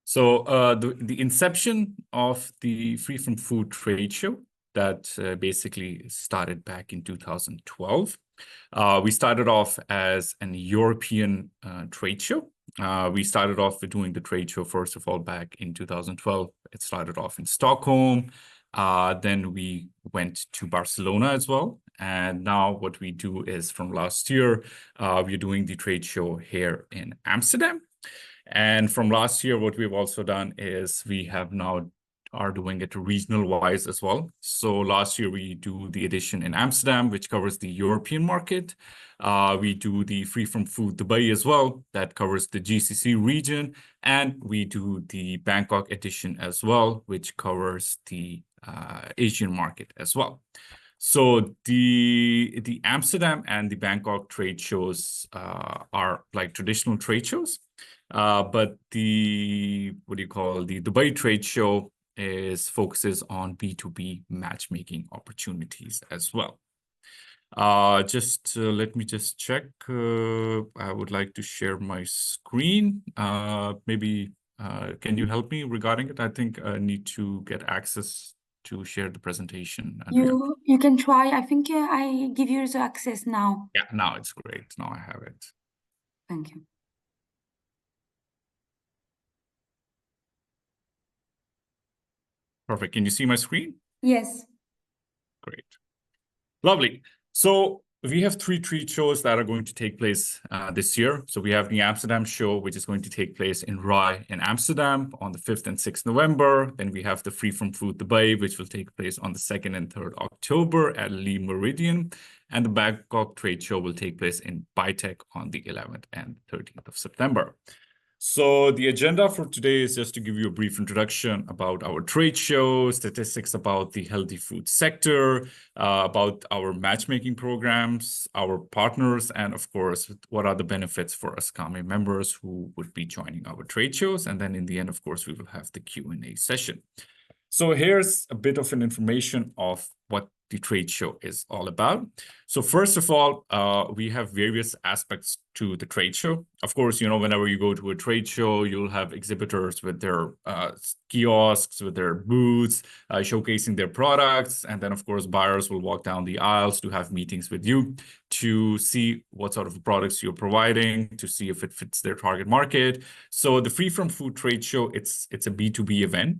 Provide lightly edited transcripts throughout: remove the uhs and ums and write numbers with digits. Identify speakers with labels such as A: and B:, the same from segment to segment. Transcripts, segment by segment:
A: So the inception of the Free From Food trade show that basically started back in 2012. We started off as an European trade show. We started off with doing the trade show, first of all, back in 2012. It started off in Stockholm. Then we went to Barcelona as well. And now what we do is from last year, we're doing the trade show here in Amsterdam. And from last year, what we've also done is we have now are doing it regional wise as well. So last year we do the edition in Amsterdam, which covers the European market. We do the Free From Food Dubai as well, that covers the GCC region. And we do the Bangkok edition as well, which covers the Asian market as well. So the Amsterdam and the Bangkok trade shows are like traditional trade shows. But the Dubai trade show focuses on B2B matchmaking opportunities as well. Let me just check. I would like to share my screen. Maybe can you help me regarding it? I think I need to get access to share the presentation.
B: You can try. I think I give you the access now.
A: Yeah, now it's great. Now I have it.
B: Thank you.
A: Perfect. Can you see my screen?
B: Yes.
A: Great. Lovely. So we have three trade shows that are going to take place this year. So we have the Amsterdam show, which is going to take place in Rai in Amsterdam on the 5th and 6th November. Then we have the Free From Food Dubai, which will take place on the 2nd and 3rd October at Lee Meridian. And the Bangkok trade show will take place in Bytech on the 11th and 13th of September. So the agenda for today is just to give you a brief introduction about our trade show, statistics about the healthy food sector, about our matchmaking programs, our partners, and of course, what are the benefits for ASCAME members who would be joining our trade shows. And then in the end, of course, we will have the Q&A session. So here's a bit of an information of what the trade show is all about. So first of all, we have various aspects to the trade show. Of course, you know, whenever you go to a trade show, you'll have exhibitors with their kiosks, with their booths, showcasing their products. And then, of course, buyers will walk down the aisles to have meetings with you to see what sort of products you're providing, to see if it fits their target market. So the Free From Food trade show, it's a B2B event.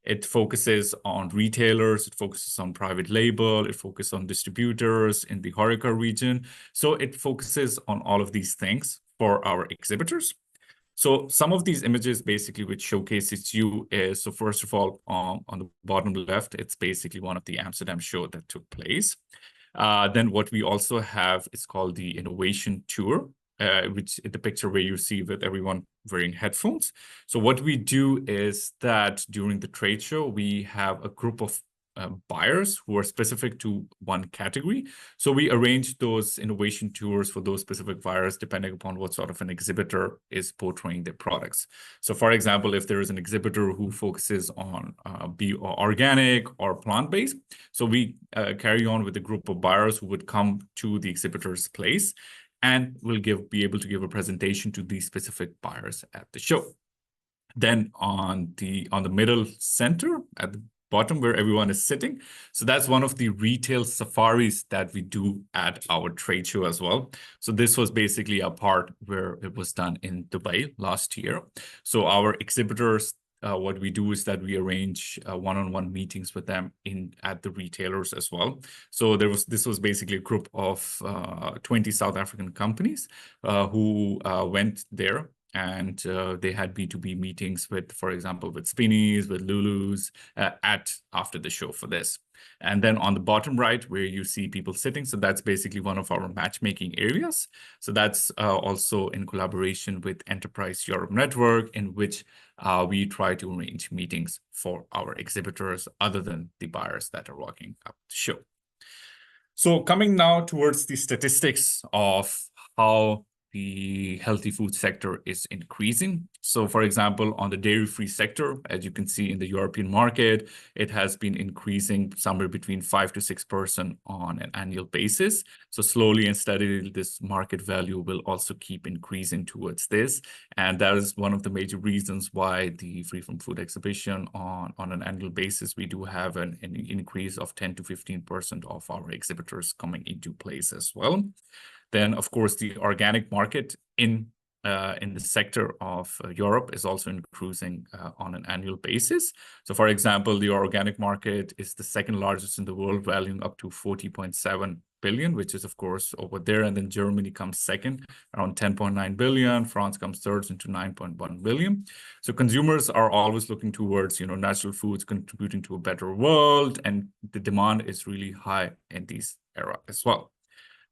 A: It focuses on retailers, it focuses on private label, it focuses on distributors in the HoReCa region. So it focuses on all of these things for our exhibitors. So some of these images basically which showcases you is, so first of all, on the bottom left, it's basically one of the Amsterdam show that took place. Then what we also have is called the Innovation Tour, which is the picture where you see with everyone wearing headphones. So what we do is that during the trade show, we have a group of buyers who are specific to one category. So we arrange those innovation tours for those specific buyers, depending upon what sort of an exhibitor is portraying their products. So for example, if there is an exhibitor who focuses on be organic or plant-based, so we carry on with a group of buyers who would come to the exhibitor's place and will be able to give a presentation to these specific buyers at the show. Then on the middle center at the bottom where everyone is sitting, so that's one of the retail safaris that we do at our trade show as well. So this was basically a part where it was done in Dubai last year. So our exhibitors, what we do is that we arrange one-on-one meetings with them at the retailers as well. So this was basically a group of 20 South African companies who went there, and they had B2B meetings with, for example, with Spinneys, with Lulu's after the show for this. And then on the bottom right, where you see people sitting, so that's basically one of our matchmaking areas. So that's also in collaboration with Enterprise Europe Network, in which we try to arrange meetings for our exhibitors other than the buyers that are walking up the show. So coming now towards the statistics of how the healthy food sector is increasing. So, for example, on the dairy-free sector, as you can see in the European market, it has been increasing somewhere between 5 to 6% on an annual basis. So slowly and steadily, this market value will also keep increasing towards this. And that is one of the major reasons why the Free From Food exhibition on an annual basis, we do have an increase of 10 to 15% of our exhibitors coming into place as well. Then, of course, the organic market in the sector of Europe is also increasing on an annual basis. So, for example, the organic market is the second largest in the world, valuing up to 40.7 billion, which is, of course, over there. And then Germany comes second, around 10.9 billion. France comes third into 9.1 billion. So consumers are always looking towards, natural foods contributing to a better world. And the demand is really high in this era as well.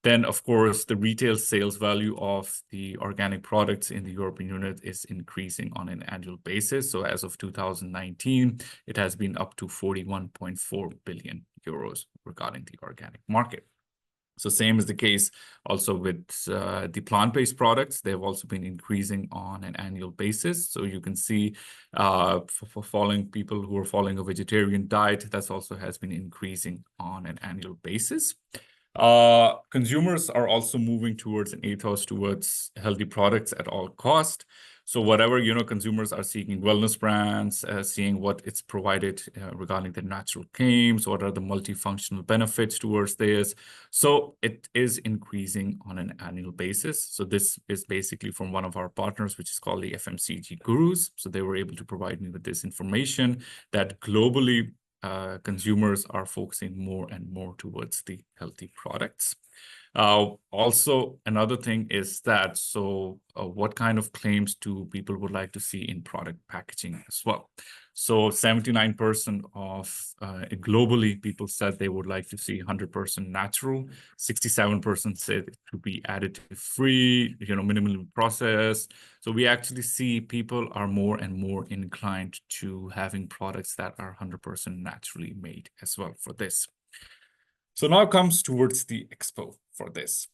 A: Then, of course, the retail sales value of the organic products in the European unit is increasing on an annual basis. So as of 2019, it has been up to 41.4 billion euros regarding the organic market. So same is the case also with the plant-based products. They've also been increasing on an annual basis. So you can see for following people who are following a vegetarian diet, that also has been increasing on an annual basis. Consumers are also moving towards an ethos towards healthy products at all cost. So whatever, consumers are seeking wellness brands, seeing what it's provided regarding the natural claims, what are the multifunctional benefits towards this. So it is increasing on an annual basis. So this is basically from one of our partners, which is called the FMCG Gurus. So they were able to provide me with this information that globally, consumers are focusing more and more towards the healthy products. Also, another thing is that, what kind of claims do people would like to see in product packaging as well? So 79% of globally, people said they would like to see 100% natural. 67% said it to be additive free, minimally processed. So we actually see people are more and more inclined to having products that are 100% naturally made as well for this. So now comes towards the expo for this.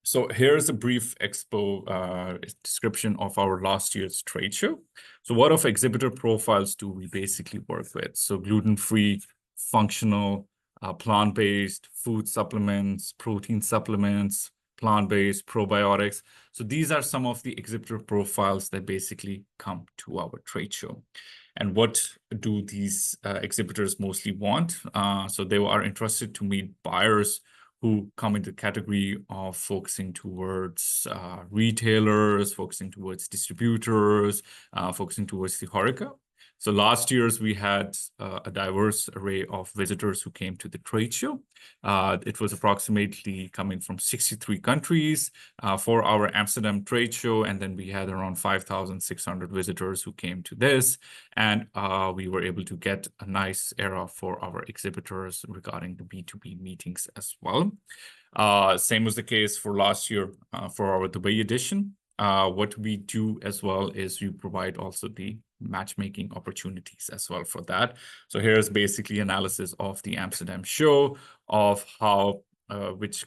A: So here's a brief expo description of our last year's trade show. So what of exhibitor profiles do we basically work with? So gluten-free, functional, plant-based, food supplements, protein supplements, plant-based, probiotics. So these are some of the exhibitor profiles that basically come to our trade show. And what do these exhibitors mostly want? So they are interested to meet buyers who come into the category of focusing towards retailers, focusing towards distributors, focusing towards the HoReCa. So last year's we had a diverse array of visitors who came to the trade show. It was approximately coming from 63 countries for our Amsterdam trade show. And then we had around 5,600 visitors who came to this. And we were able to get a nice era for our exhibitors regarding the B2B meetings as well. Same was the case for last year for our Dubai edition. What we do as well is we provide also the matchmaking opportunities as well for that. So here's basically analysis of the Amsterdam show of how which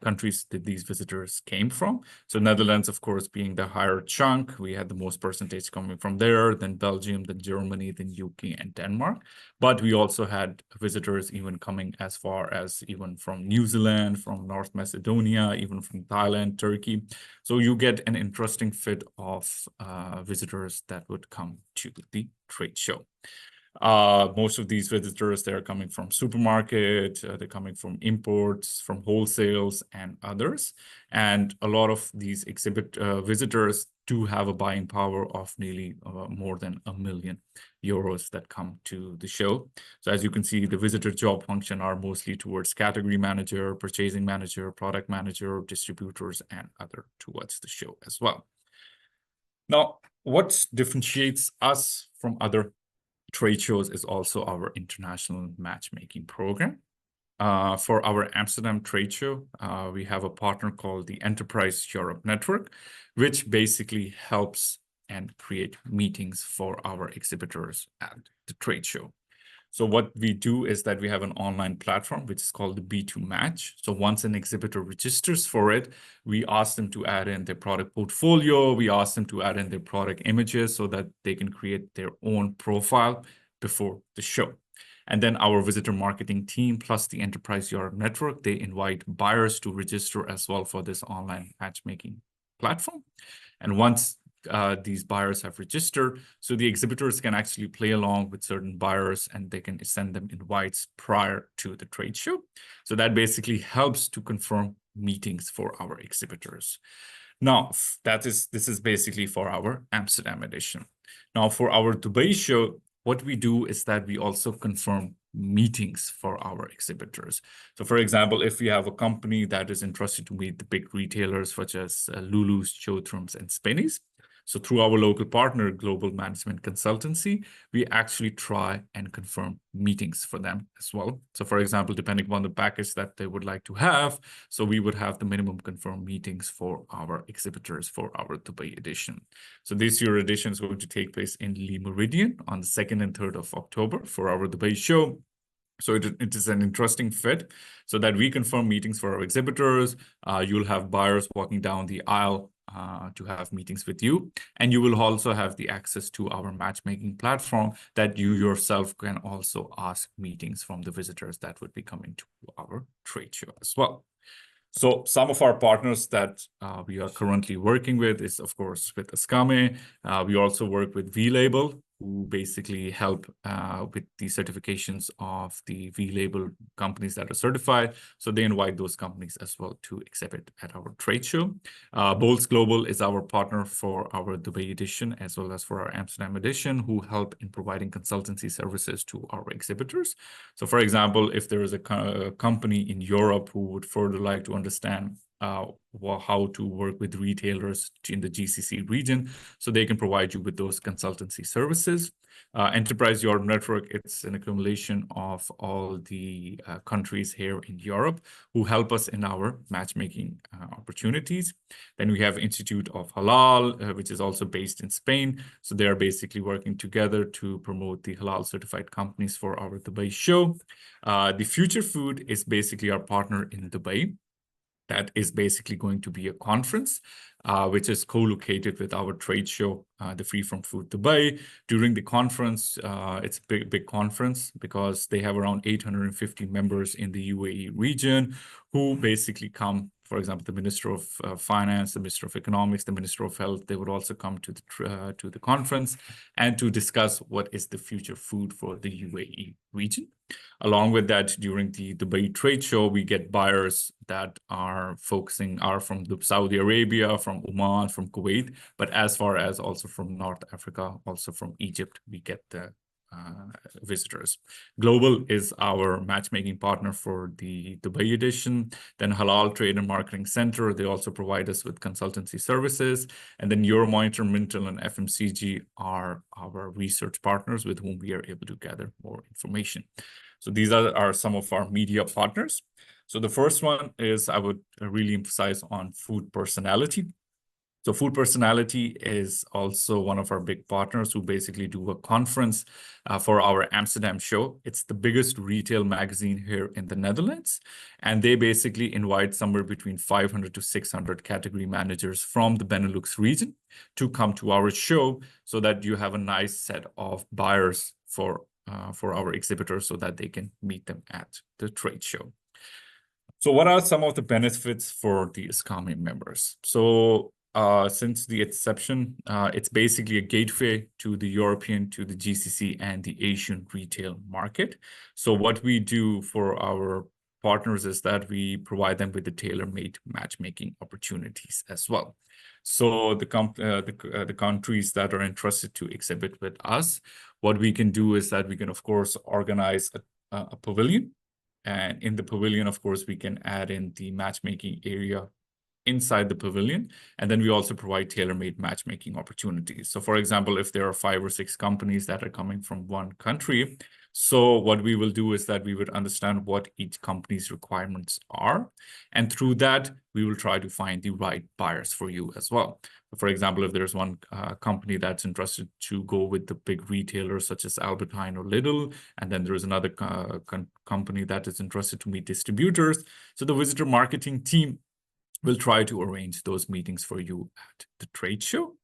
A: countries did these visitors came from. So Netherlands, of course, being the higher chunk, we had the most percentage coming from there, then Belgium, then Germany, then UK and Denmark. But we also had visitors even coming as far as even from New Zealand, from North Macedonia, even from Thailand, Turkey. So you get an interesting fit of visitors that would come to the trade show. Most of these visitors, they're coming from supermarket, they're coming from imports, from wholesales and others. And a lot of these visitors do have a buying power of nearly more than €1 million that come to the show. So as you can see, the visitor job function are mostly towards category manager, purchasing manager, product manager, distributors, and other towards the show as well. Now, what differentiates us from other trade shows is also our international matchmaking program. For our Amsterdam trade show, we have a partner called the Enterprise Europe Network, which basically helps and create meetings for our exhibitors at the trade show. So what we do is that we have an online platform, which is called the B2 Match. So once an exhibitor registers for it, we ask them to add in their product portfolio. We ask them to add in their product images so that they can create their own profile before the show. And then our visitor marketing team plus the Enterprise Europe network, they invite buyers to register as well for this online matchmaking platform. And once these buyers have registered, so the exhibitors can actually play along with certain buyers and they can send them invites prior to the trade show. So that basically helps to confirm meetings for our exhibitors. Now, this is basically for our Amsterdam edition. Now, for our Dubai show, what we do is that we also confirm meetings for our exhibitors. So for example, if we have a company that is interested to meet the big retailers such as Lulu's, Chotrums, and Spinneys, so through our local partner, Global Management Consultancy, we actually try and confirm meetings for them as well. So for example, depending on the package that they would like to have, so we would have the minimum confirmed meetings for our exhibitors for our Dubai edition. So this year edition is going to take place in Le Méridien on the 2nd and 3rd of October for our Dubai show. So it is an interesting fit so that we confirm meetings for our exhibitors. You'll have buyers walking down the aisle to have meetings with you. And you will also have the access to our matchmaking platform that you yourself can also ask meetings from the visitors that would be coming to our trade show as well. So some of our partners that we are currently working with is, of course, with ASCAME. We also work with V-Label, who basically help with the certifications of the V-Label companies that are certified. So they invite those companies as well to exhibit at our trade show. Bolts Global is our partner for our Dubai edition, as well as for our Amsterdam edition, who help in providing consultancy services to our exhibitors. So for example, if there is a company in Europe who would further like to understand how to work with retailers in the GCC region, so they can provide you with those consultancy services. Enterprise Europe Network, it's an accumulation of all the countries here in Europe who help us in our matchmaking opportunities. Then we have Institute of Halal, which is also based in Spain. So they are basically working together to promote the halal certified companies for our Dubai show. The Future Food is basically our partner in Dubai. That is basically going to be a conference, which is co-located with our trade show, the Free From Food Dubai. During the conference, it's a big conference because they have around 850 members in the UAE region who basically come. For example, the Minister of Finance, the Minister of Economics, the Minister of Health, they would also come to the conference and to discuss what is the future food for the UAE region. Along with that, during the Dubai trade show, we get buyers that are from Saudi Arabia, from Oman, from Kuwait, but as far as also from North Africa, also from Egypt, we get the visitors. Global is our matchmaking partner for the Dubai edition. Then Halal Trade and Marketing Center, they also provide us with consultancy services. And then Euromonitor, Mintel, and FMCG are our research partners with whom we are able to gather more information. So these are some of our media partners. So the first one is I would really emphasize on Food Personality. So Food Personality is also one of our big partners who basically do a conference for our Amsterdam show. It's the biggest retail magazine here in the Netherlands. And they basically invite somewhere between 500 to 600 category managers from the Benelux region to come to our show so that you have a nice set of buyers for our exhibitors so that they can meet them at the trade show. So what are some of the benefits for the ASCAME members? So since the inception, it's basically a gateway to the European, to the GCC and the Asian retail market. So what we do for our partners is that we provide them with the tailor-made matchmaking opportunities as well. So the countries that are interested to exhibit with us, what we can do is that we can, of course, organize a pavilion. And in the pavilion, of course, we can add in the matchmaking area inside the pavilion. And then we also provide tailor-made matchmaking opportunities. So for example, if there are 5 or 6 companies that are coming from one country, So what we will do is that we would understand what each company's requirements are. And through that, we will try to find the right buyers for you as well. For example, if there's one company that's interested to go with the big retailers such as Albertine or Lidl, and then there's another company that is interested to meet distributors. So the visitor marketing team will try to arrange those meetings for you at the trade show.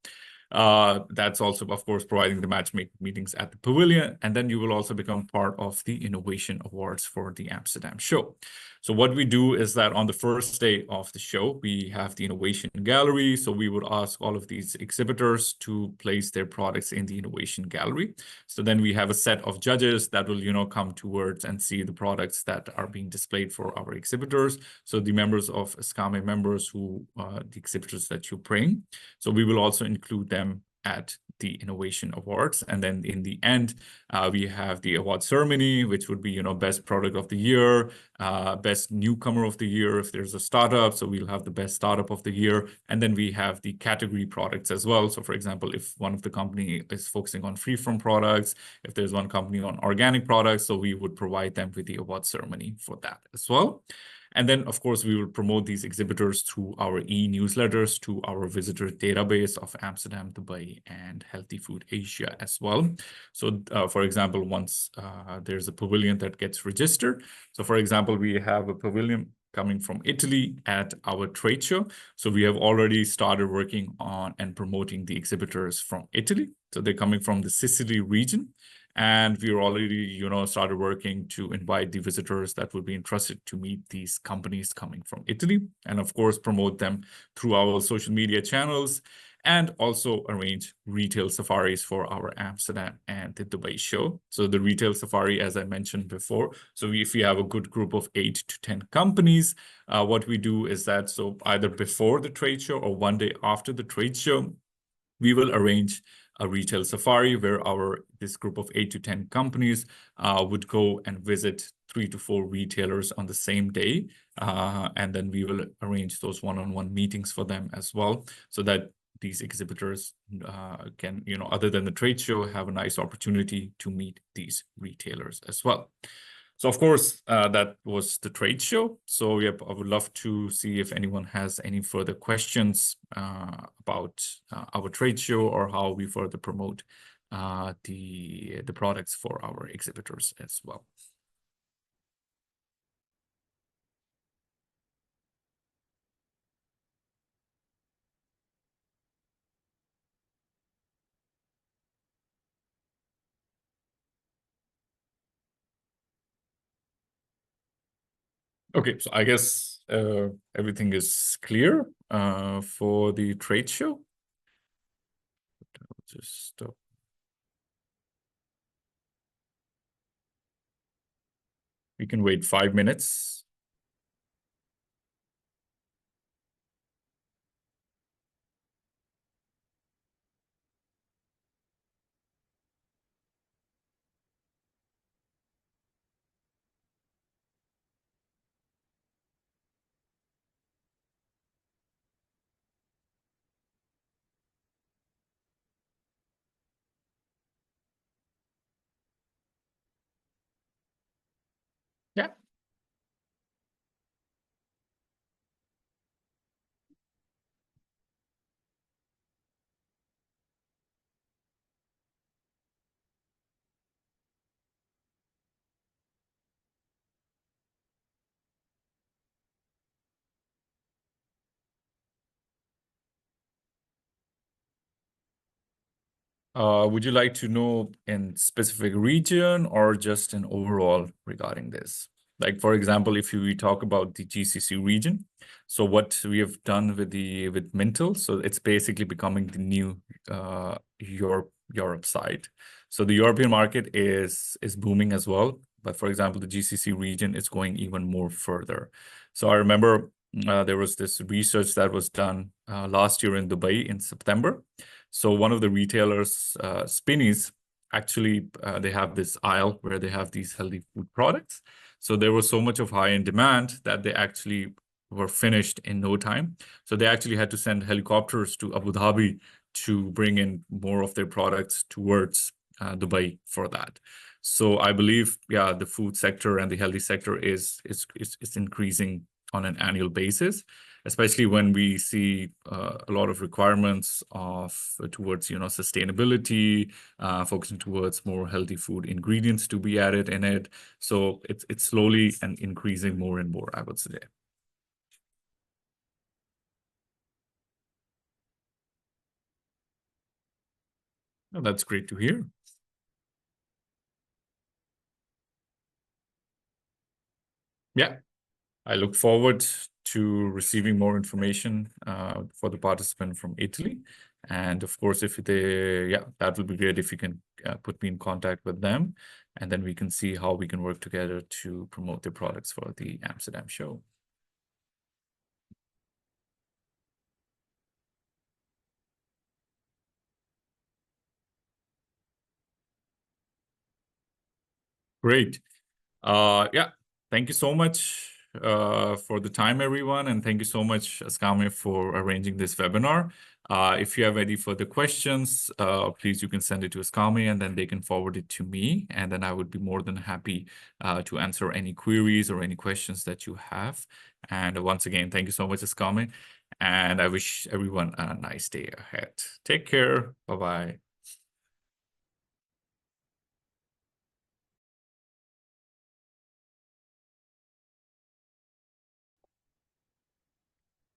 A: That's also, of course, providing the matchmaking meetings at the pavilion. And then you will also become part of the Innovation Awards for the Amsterdam show. So what we do is that on the first day of the show, we have the Innovation Gallery. So we would ask all of these exhibitors to place their products in the Innovation Gallery. So then we have a set of judges that will, come towards and see the products that are being displayed for our exhibitors. So the members of ASCAME members who, the exhibitors that you bring. So we will also include them at the Innovation Awards. And then in the end, we have the award ceremony, which would be, best product of the year, best newcomer of the year if there's a startup. So we'll have the best startup of the year. And then we have the category products as well. So for example, if one of the company is focusing on free-from products, if there's one company on organic products, so we would provide them with the award ceremony for that as well. And then, of course, we will promote these exhibitors through our e-newsletters to our visitor database of Amsterdam, Dubai, and Healthy Food Asia as well. So, for example, once there's a pavilion that gets registered. So, for example, we have a pavilion coming from Italy at our trade show. So we have already started working on and promoting the exhibitors from Italy. So they're coming from the Sicily region. And we already, started working to invite the visitors that would be interested to meet these companies coming from Italy. And of course, promote them through our social media channels and also arrange retail safaris for our Amsterdam and the Dubai show. So the retail safari, as I mentioned before, so if we have a good group of 8 to 10 companies, what we do is that, so either before the trade show or one day after the trade show, we will arrange a retail safari where this group of 8 to 10 companies would go and visit 3 to 4 retailers on the same day. And then we will arrange those one-on-one meetings for them as well, so that these exhibitors can, other than the trade show, have a nice opportunity to meet these retailers as well. So, of course, that was the trade show. So, yep, I would love to see if anyone has any further questions about our trade show or how we further promote the products for our exhibitors as well. Okay, so I guess everything is clear for the trade show. I'll just stop. We can wait 5 minutes. Yeah. Would you like to know in specific region or just in overall regarding this? Like, for example, if we talk about the GCC region, so what we have done with Mintel, so it's basically becoming the new Europe side. So the European market is booming as well, but for example, the GCC region is going even more further. So I remember there was this research that was done last year in Dubai in September. So one of the retailers, Spinneys, actually, they have this aisle where they have these healthy food products. So there was so much of high-end demand that they actually were finished in no time. So they actually had to send helicopters to Abu Dhabi to bring in more of their products towards Dubai for that. So I believe, yeah, the food sector and the healthy sector is increasing on an annual basis, especially when we see a lot of requirements towards sustainability, focusing towards more healthy food ingredients to be added in it. So it's slowly and increasing more and more, I would say. Oh, that's great to hear. Yeah, I look forward to receiving more information for the participant from Italy. And of course, if that would be great if you can put me in contact with them, and then we can see how we can work together to promote their products for the Amsterdam show. Great. Yeah, thank you so much for the time, everyone. And thank you so much, ASCAME, for arranging this webinar. If you have any further questions, please, you can send it to ASCAME and then they can forward it to me. And then I would be more than happy to answer any queries or any questions that you have. And once again, thank you so much, ASCAME. And I wish everyone a nice day ahead. Take care. Bye-bye.